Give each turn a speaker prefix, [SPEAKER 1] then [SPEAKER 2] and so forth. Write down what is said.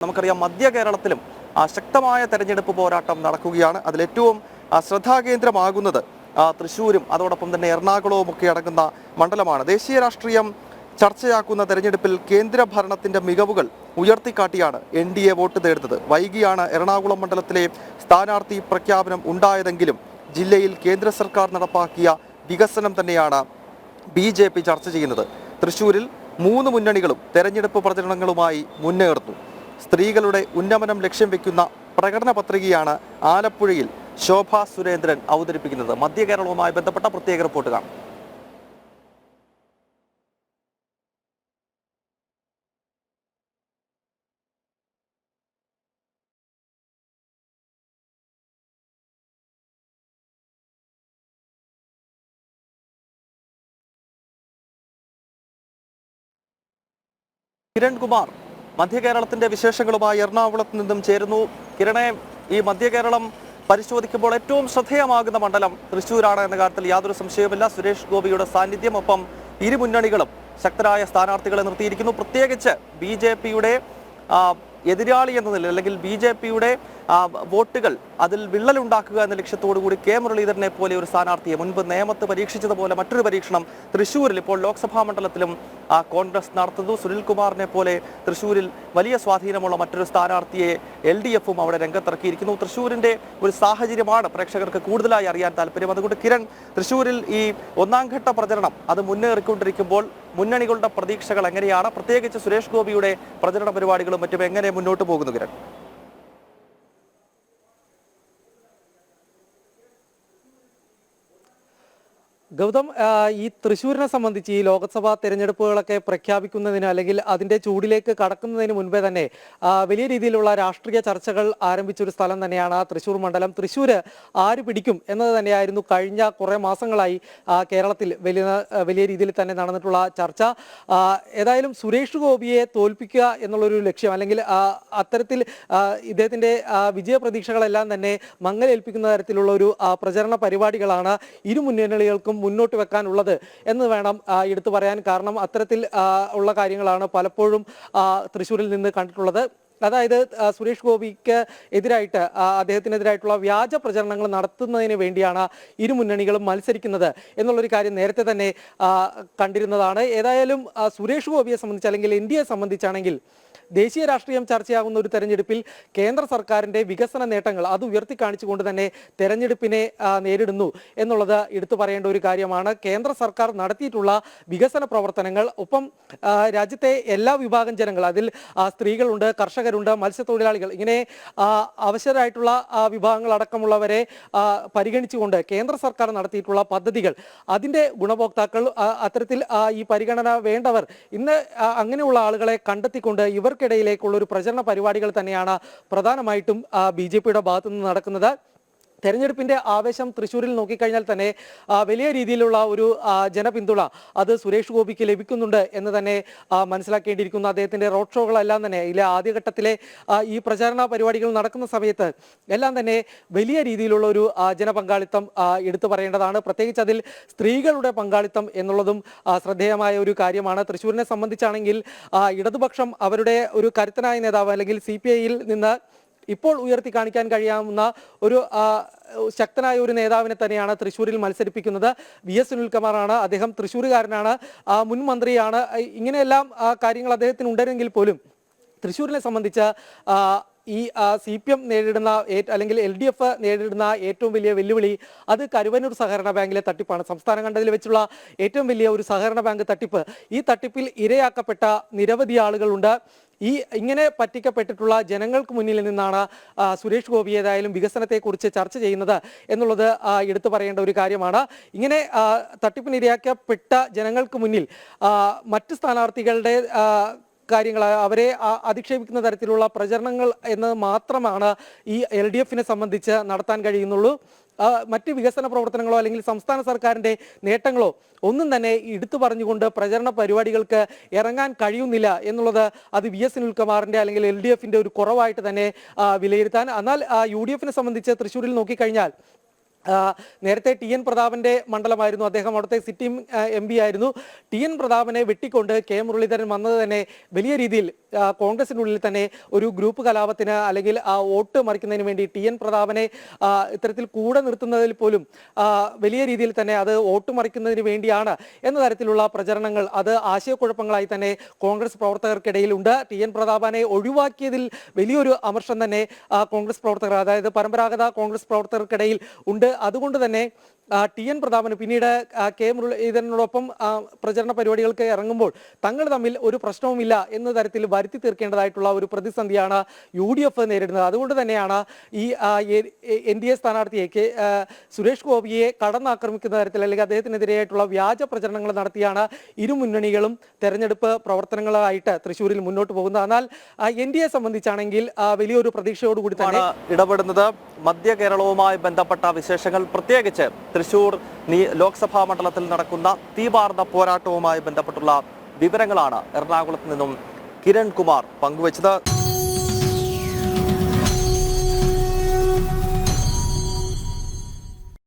[SPEAKER 1] നമുക്കറിയാം മധ്യ കേരളത്തിലും ശക്തമായ തെരഞ്ഞെടുപ്പ് പോരാട്ടം നടക്കുകയാണ്. അതിലേറ്റവും ശ്രദ്ധാകേന്ദ്രമാകുന്നത് തൃശ്ശൂരും അതോടൊപ്പം തന്നെ എറണാകുളവും ഒക്കെ അടങ്ങുന്ന മണ്ഡലമാണ്. ദേശീയ രാഷ്ട്രീയം ചർച്ചയാക്കുന്ന തെരഞ്ഞെടുപ്പിൽ കേന്ദ്ര ഭരണത്തിന്റെ മികവുകൾ ഉയർത്തിക്കാട്ടിയാണ് NDA വോട്ട് തേടുന്നത്. വൈകിയാണ് എറണാകുളം മണ്ഡലത്തിലെ സ്ഥാനാർത്ഥി പ്രഖ്യാപനം ഉണ്ടായതെങ്കിലും ജില്ലയിൽ കേന്ദ്ര സർക്കാർ നടപ്പാക്കിയ വികസനം തന്നെയാണ് BJP ചർച്ച ചെയ്യുന്നത്. തൃശ്ശൂരിൽ 3 മുന്നണികളും തെരഞ്ഞെടുപ്പ് പ്രചരണങ്ങളുമായി മുന്നേറുന്നു. സ്ത്രീകളുടെ ഉന്നമനം ലക്ഷ്യം വെക്കുന്ന പ്രകടന പത്രികയാണ് ആലപ്പുഴയിൽ ശോഭ സുരേന്ദ്രൻ അവതരിപ്പിക്കുന്നത്. മധ്യ കേരളവുമായി ബന്ധപ്പെട്ട പ്രത്യേക റിപ്പോർട്ട് കാണാം. കിരൺ കുമാർ മധ്യ കേരളത്തിന്റെ വിശേഷങ്ങളുമായി എറണാകുളത്ത് നിന്നും ചേരുന്നു. കിരണെ, ഈ മധ്യ കേരളം പരിശോധിക്കുമ്പോൾ ഏറ്റവും ശ്രദ്ധേയമാകുന്ന മണ്ഡലം തൃശ്ശൂരാണ് എന്ന കാര്യത്തിൽ യാതൊരു സംശയവുമില്ല. സുരേഷ് ഗോപിയുടെ സാന്നിധ്യം, ഒപ്പം ഇരു മുന്നണികളും ശക്തരായ സ്ഥാനാർത്ഥികളെ നിർത്തിയിരിക്കുന്നു. പ്രത്യേകിച്ച് BJPയുടെ എതിരാളി എന്ന നിലയിൽ അല്ലെങ്കിൽ BJPയുടെ വോട്ടുകൾ അതിൽ വിള്ളലുണ്ടാക്കുക എന്ന ലക്ഷ്യത്തോടു കൂടി K മുരളീധരനെ പോലെ ഒരു സ്ഥാനാർത്ഥിയെ മുൻപ് നേമത്ത് പരീക്ഷിച്ചതുപോലെ മറ്റൊരു പരീക്ഷണം തൃശ്ശൂരിൽ ഇപ്പോൾ ലോക്സഭാ മണ്ഡലത്തിലും കോൺഗ്രസ് നടത്തുന്നു. സുനിൽകുമാറിനെ പോലെ തൃശ്ശൂരിൽ വലിയ സ്വാധീനമുള്ള മറ്റൊരു സ്ഥാനാർത്ഥിയെ LDFും അവിടെ രംഗത്തിറക്കിയിരിക്കുന്നു. തൃശ്ശൂരിന്റെ ഒരു സാഹചര്യമാണ് പ്രേക്ഷകർക്ക് കൂടുതലായി അറിയാൻ താല്പര്യം. അതുകൊണ്ട് കിരൺ, തൃശ്ശൂരിൽ ഈ ഒന്നാം ഘട്ട പ്രചരണം അത് മുന്നേറിക്കൊണ്ടിരിക്കുമ്പോൾ മുന്നണികളുടെ പ്രതീക്ഷകൾ എങ്ങനെയാണ്? പ്രത്യേകിച്ച് സുരേഷ് ഗോപിയുടെ പ്രചരണ പരിപാടികളും മറ്റും എങ്ങനെ മുന്നോട്ട് പോകുന്നു കിരൺ?
[SPEAKER 2] ഗൗതം, ഈ തൃശ്ശൂരിനെ സംബന്ധിച്ച് ഈ ലോക്സഭാ തെരഞ്ഞെടുപ്പുകളൊക്കെ പ്രഖ്യാപിക്കുന്നതിന് അല്ലെങ്കിൽ അതിന്റെ ചൂടിലേക്ക് കടക്കുന്നതിന് മുൻപേ തന്നെ വലിയ രീതിയിലുള്ള രാഷ്ട്രീയ ചർച്ചകൾ ആരംഭിച്ചൊരു സ്ഥലം തന്നെയാണ് തൃശ്ശൂർ മണ്ഡലം. തൃശ്ശൂർ ആര് പിടിക്കും എന്നത് തന്നെയായിരുന്നു കഴിഞ്ഞ കുറേ മാസങ്ങളായി കേരളത്തിൽ വലിയ രീതിയിൽ തന്നെ നടന്നിട്ടുള്ള ചർച്ച. ഏതായാലും സുരേഷ് ഗോപിയെ തോൽപ്പിക്കുക എന്നുള്ളൊരു ലക്ഷ്യം, അല്ലെങ്കിൽ അത്തരത്തിൽ ഇദ്ദേഹത്തിന്റെ വിജയപ്രതീക്ഷകളെല്ലാം തന്നെ മങ്ങലേൽപ്പിക്കുന്ന തരത്തിലുള്ള ഒരു പ്രചരണ പരിപാടികളാണ് ഇരു മുന്നണികൾക്കും മുന്നോട്ട് വെക്കാനുള്ളത് എന്ന് വേണം എടുത്തു പറയാൻ. കാരണം അത്തരത്തിൽ ഉള്ള കാര്യങ്ങളാണ് പലപ്പോഴും തൃശ്ശൂരിൽ നിന്ന് കണ്ടിട്ടുള്ളത്. അതായത് സുരേഷ് ഗോപിക്ക് എതിരായിട്ട് അദ്ദേഹത്തിനെതിരായിട്ടുള്ള വ്യാജ പ്രചരണങ്ങൾ നടത്തുന്നതിന് വേണ്ടിയാണ് ഇരു മുന്നണികളും മത്സരിക്കുന്നത് എന്നുള്ളൊരു കാര്യം നേരത്തെ തന്നെ കണ്ടിരുന്നതാണ്. ഏതായാലും സുരേഷ് ഗോപിയെ സംബന്ധിച്ച് അല്ലെങ്കിൽ NDA സംബന്ധിച്ചാണെങ്കിൽ ദേശീയ രാഷ്ട്രീയം ചർച്ചയാകുന്ന ഒരു തെരഞ്ഞെടുപ്പിൽ കേന്ദ്ര സർക്കാരിന്റെ വികസന നേട്ടങ്ങൾ അത് ഉയർത്തിക്കാണിച്ചുകൊണ്ട് തന്നെ തെരഞ്ഞെടുപ്പിനെ നേരിടുന്നു എന്നുള്ളത് എടുത്തു പറയേണ്ട ഒരു കാര്യമാണ്. കേന്ദ്ര സർക്കാർ നടത്തിയിട്ടുള്ള വികസന പ്രവർത്തനങ്ങൾ, ഒപ്പം രാജ്യത്തെ എല്ലാ വിഭാഗം ജനങ്ങൾ, അതിൽ സ്ത്രീകളുണ്ട്, കർഷകരുണ്ട്, മത്സ്യത്തൊഴിലാളികൾ, ഇങ്ങനെ അവശരായിട്ടുള്ള വിഭാഗങ്ങൾ അടക്കമുള്ളവരെ പരിഗണിച്ചുകൊണ്ട് കേന്ദ്ര സർക്കാർ നടത്തിയിട്ടുള്ള പദ്ധതികൾ, അതിന്റെ ഗുണഭോക്താക്കൾ, അത്തരത്തിൽ ഈ പരിഗണന വേണ്ടവർ, ഇന്ന് അങ്ങനെയുള്ള ആളുകളെ കണ്ടെത്തിക്കൊണ്ട് ഇവർക്കിടയിലേക്കുള്ള ഒരു പ്രചരണ പരിപാടികൾ തന്നെയാണ് പ്രധാനമായിട്ടും BJPയുടെ ഭാഗത്തു നിന്ന് നടക്കുന്നത്. തെരഞ്ഞെടുപ്പിന്റെ ആവേശം തൃശ്ശൂരിൽ നോക്കിക്കഴിഞ്ഞാൽ തന്നെ വലിയ രീതിയിലുള്ള ഒരു ജനപിന്തുണ അത് സുരേഷ് ഗോപിക്ക് ലഭിക്കുന്നുണ്ട് എന്ന് തന്നെ മനസ്സിലാക്കേണ്ടിയിരിക്കുന്നു. അദ്ദേഹത്തിന്റെ റോഡ് ഷോകളെല്ലാം തന്നെ ആദ്യഘട്ടത്തിലെ ഈ പ്രചാരണ പരിപാടികൾ നടക്കുന്ന സമയത്ത് എല്ലാം തന്നെ വലിയ രീതിയിലുള്ള ഒരു ജനപങ്കാളിത്തം എടുത്തു പറയേണ്ടതാണ്. പ്രത്യേകിച്ച് അതിൽ സ്ത്രീകളുടെ പങ്കാളിത്തം എന്നുള്ളതും ശ്രദ്ധേയമായ ഒരു കാര്യമാണ്. തൃശ്ശൂരിനെ സംബന്ധിച്ചാണെങ്കിൽ ഇടതുപക്ഷം അവരുടെ ഒരു കരുത്തനായ നേതാവ് അല്ലെങ്കിൽ CPIയിൽ നിന്ന് ഇപ്പോൾ ഉയർത്തി കാണിക്കാൻ കഴിയാവുന്ന ഒരു ശക്തനായ ഒരു നേതാവിനെ തന്നെയാണ് തൃശ്ശൂരിൽ മത്സരിപ്പിക്കുന്നത്. VS സുനിൽകുമാറാണ്. അദ്ദേഹം തൃശ്ശൂരുകാരനാണ്, മുൻ മന്ത്രിയാണ്. ഇങ്ങനെയെല്ലാം കാര്യങ്ങൾ അദ്ദേഹത്തിന് ഉണ്ടെങ്കിൽ പോലും തൃശ്ശൂരിനെ സംബന്ധിച്ച് ഈ CPM നേരിടുന്ന അല്ലെങ്കിൽ LDF നേരിടുന്ന ഏറ്റവും വലിയ വെല്ലുവിളി അത് കരുവന്നൂർ സഹകരണ ബാങ്കിലെ തട്ടിപ്പാണ്. സംസ്ഥാനം കണ്ടതിൽ വെച്ചുള്ള ഏറ്റവും വലിയ ഒരു സഹകരണ ബാങ്ക് തട്ടിപ്പ്. ഈ തട്ടിപ്പിൽ ഇരയാക്കപ്പെട്ട നിരവധി ആളുകളുണ്ട്. ഇങ്ങനെ പറ്റിക്കപ്പെട്ടിട്ടുള്ള ജനങ്ങൾക്ക് മുന്നിൽ നിന്നാണ് സുരേഷ് ഗോപി ഏതായാലും വികസനത്തെക്കുറിച്ച് ചർച്ച ചെയ്യുന്നത് എന്നുള്ളത് എടുത്തു പറയേണ്ട ഒരു കാര്യമാണ്. ഇങ്ങനെ തട്ടിപ്പിനിരയാക്കപ്പെട്ട ജനങ്ങൾക്ക് മുന്നിൽ മറ്റ് സ്ഥാനാർത്ഥികളുടെ കാര്യങ്ങൾ, അവരെ അധിക്ഷേപിക്കുന്ന തരത്തിലുള്ള പ്രചരണങ്ങൾ എന്ന് മാത്രമാണ് ഈ LDFനെ സംബന്ധിച്ച് നടത്താൻ കഴിയുന്നുള്ളൂ. മറ്റ് വികസന പ്രവർത്തനങ്ങളോ അല്ലെങ്കിൽ സംസ്ഥാന സർക്കാരിന്റെ നേട്ടങ്ങളോ ഒന്നും തന്നെ എടുത്തു പറഞ്ഞുകൊണ്ട് പ്രചരണ പരിപാടികൾക്ക് ഇറങ്ങാൻ കഴിയുന്നില്ല എന്നുള്ളത് അത് VS സുനിൽകുമാറിന്റെ അല്ലെങ്കിൽ LDFന്റെ ഒരു കുറവായിട്ട് തന്നെ വിലയിരുത്താൻ. എന്നാൽ UDFനെ സംബന്ധിച്ച് തൃശ്ശൂരിൽ നോക്കിക്കഴിഞ്ഞാൽ നേരത്തെ ടി എൻ പ്രതാപന്റെ മണ്ഡലമായിരുന്നു, അദ്ദേഹം അവിടുത്തെ സിറ്റിംഗ് MP ആയിരുന്നു. ടി എൻ പ്രതാപനെ വെട്ടിക്കൊണ്ട് കെ മുരളീധരൻ വന്നത് തന്നെ വലിയ രീതിയിൽ കോൺഗ്രസിനുള്ളിൽ തന്നെ ഒരു ഗ്രൂപ്പ് കലാപത്തിന് അല്ലെങ്കിൽ വോട്ട് മറിക്കുന്നതിന് വേണ്ടി ടി എൻ പ്രതാപനെ ഇത്തരത്തിൽ കൂടെ നിർത്തുന്നതിൽ പോലും വലിയ രീതിയിൽ തന്നെ അത് വോട്ട് മറിക്കുന്നതിന് വേണ്ടിയാണ് എന്ന തരത്തിലുള്ള പ്രചരണങ്ങൾ, അത് ആശയക്കുഴപ്പങ്ങളായി തന്നെ കോൺഗ്രസ് പ്രവർത്തകർക്കിടയിൽ ഉണ്ട്. ടി എൻ പ്രതാപനെ ഒഴിവാക്കിയതിൽ വലിയൊരു അമർഷം തന്നെ കോൺഗ്രസ് പ്രവർത്തകർ, അതായത് പരമ്പരാഗത കോൺഗ്രസ് പ്രവർത്തകർക്കിടയിൽ ഉണ്ട്. അതുകൊണ്ട് തന്നെ ടി എൻ പ്രതാപന് പിന്നീട് കെ മുരളീധരനോടൊപ്പം പ്രചരണ പരിപാടികൾക്ക് ഇറങ്ങുമ്പോൾ തങ്ങൾ തമ്മിൽ ഒരു പ്രശ്നവുമില്ല എന്ന തരത്തിൽ വരുത്തി തീർക്കേണ്ടതായിട്ടുള്ള ഒരു പ്രതിസന്ധിയാണ് UDF നേരിടുന്നത്. അതുകൊണ്ട് തന്നെയാണ് ഈ NDA സ്ഥാനാർത്ഥിയെ സുരേഷ് ഗോപിയെ കടന്നാക്രമിക്കുന്ന തരത്തിൽ അല്ലെങ്കിൽ അദ്ദേഹത്തിനെതിരെയായിട്ടുള്ള വ്യാജ പ്രചരണങ്ങൾ നടത്തിയാണ് ഇരു മുന്നണികളും തെരഞ്ഞെടുപ്പ് പ്രവർത്തനങ്ങളായിട്ട് തൃശ്ശൂരിൽ മുന്നോട്ട് പോകുന്നത്. എന്നാൽ NDA സംബന്ധിച്ചാണെങ്കിൽ വലിയൊരു പ്രതീക്ഷയോടുകൂടി തന്നെ
[SPEAKER 1] ഇടപെടുന്നത് മധ്യ കേരളവുമായി ബന്ധപ്പെട്ട വിശേഷങ്ങൾ, പ്രത്യേകിച്ച് തൃശൂർ ലോക്സഭാ മണ്ഡലത്തിൽ നടക്കുന്ന തീപാർന്ന പോരാട്ടവുമായി ബന്ധപ്പെട്ടുള്ള വിവരങ്ങളാണ് എറണാകുളത്ത് നിന്നും കിരൺ കുമാർ പങ്കുവച്ചത്.